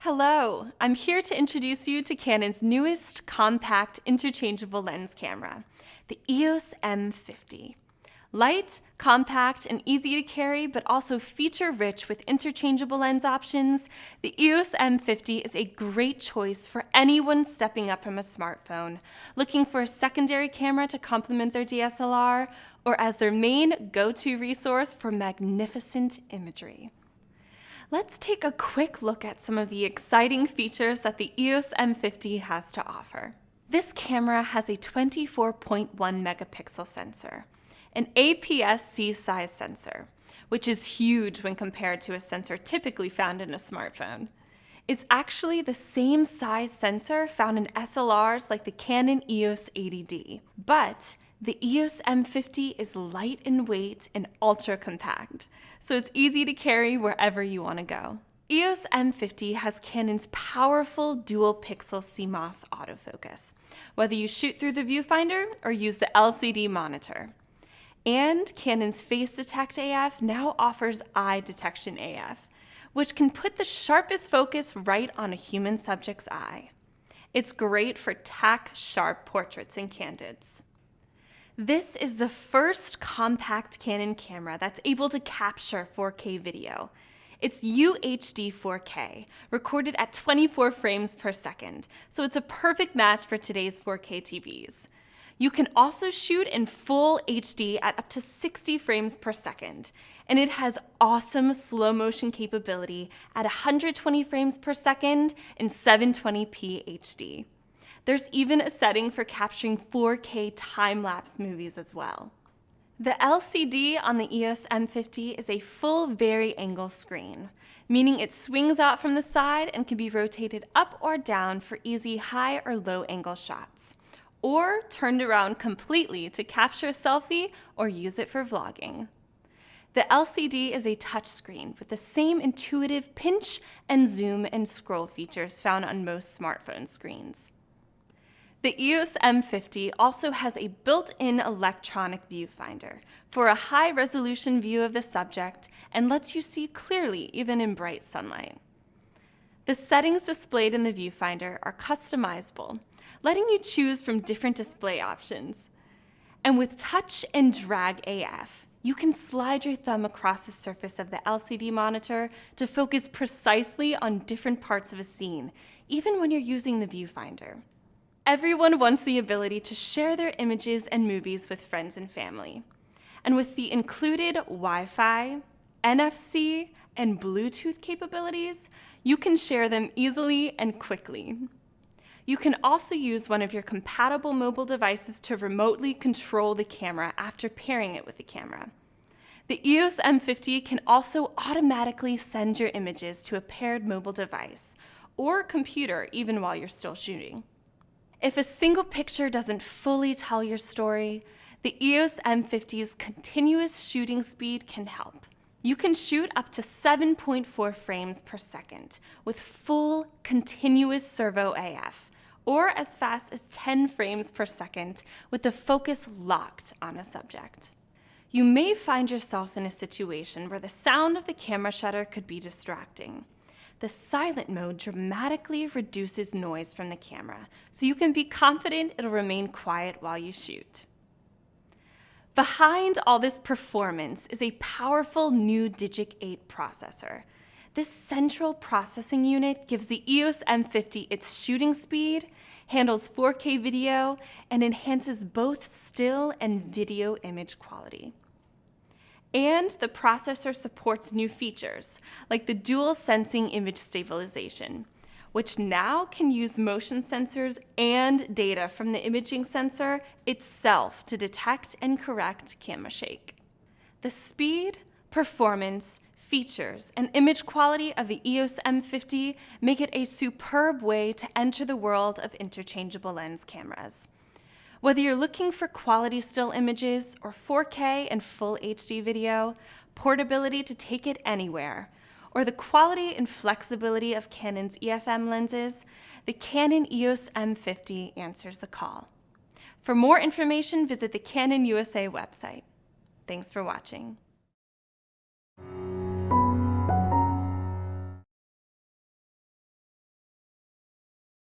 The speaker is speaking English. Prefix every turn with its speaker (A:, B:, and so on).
A: Hello, I'm here to introduce you to Canon's newest compact interchangeable lens camera, the EOS M50. Light, compact, and easy to carry, but also feature-rich with interchangeable lens options, the EOS M50 is a great choice for anyone stepping up from a smartphone, looking for a secondary camera to complement their DSLR, or as their main go-to resource for magnificent imagery. Let's take a quick look at some of the exciting features that the EOS M50 has to offer. This camera has a 24.1 megapixel sensor, an APS-C size sensor, which is huge when compared to a sensor typically found in a smartphone. It's actually the same size sensor found in SLRs like the Canon EOS 80D, but the EOS M50 is light in weight and ultra compact, so it's easy to carry wherever you want to go. EOS M50 has Canon's powerful dual pixel CMOS autofocus, whether you shoot through the viewfinder or use the LCD monitor. And Canon's Face Detect AF now offers eye detection AF, which can put the sharpest focus right on a human subject's eye. It's great for tack-sharp portraits and candids. This is the first compact Canon camera that's able to capture 4K video. It's UHD 4K, recorded at 24 frames per second, so it's a perfect match for today's 4K TVs. You can also shoot in full HD at up to 60 frames per second, and it has awesome slow motion capability at 120 frames per second in 720p HD. There's even a setting for capturing 4K time-lapse movies as well. The LCD on the EOS M50 is a full vari-angle screen, meaning it swings out from the side and can be rotated up or down for easy high or low angle shots, or turned around completely to capture a selfie or use it for vlogging. The LCD is a touchscreen with the same intuitive pinch and zoom and scroll features found on most smartphone screens. The EOS M50 also has a built-in electronic viewfinder for a high-resolution view of the subject and lets you see clearly even in bright sunlight. The settings displayed in the viewfinder are customizable, letting you choose from different display options. And with touch and drag AF, you can slide your thumb across the surface of the LCD monitor to focus precisely on different parts of a scene, even when you're using the viewfinder. Everyone wants the ability to share their images and movies with friends and family. And with the included Wi-Fi, NFC, and Bluetooth capabilities, you can share them easily and quickly. You can also use one of your compatible mobile devices to remotely control the camera after pairing it with the camera. The EOS M50 can also automatically send your images to a paired mobile device or computer even while you're still shooting. If a single picture doesn't fully tell your story, the EOS M50's continuous shooting speed can help. You can shoot up to 7.4 frames per second with full continuous servo AF, or as fast as 10 frames per second with the focus locked on a subject. You may find yourself in a situation where the sound of the camera shutter could be distracting. The silent mode dramatically reduces noise from the camera, so you can be confident it'll remain quiet while you shoot. Behind all this performance is a powerful new Digic 8 processor. This central processing unit gives the EOS M50 its shooting speed, handles 4K video, and enhances both still and video image quality. And the processor supports new features, like the dual sensing image stabilization, which now can use motion sensors and data from the imaging sensor itself to detect and correct camera shake. The speed, performance, features, and image quality of the EOS M50 make it a superb way to enter the world of interchangeable lens cameras. Whether you're looking for quality still images or 4K and full HD video, portability to take it anywhere, or the quality and flexibility of Canon's EFM lenses, the Canon EOS M50 answers the call. For more information, visit the Canon USA website. Thanks for watching.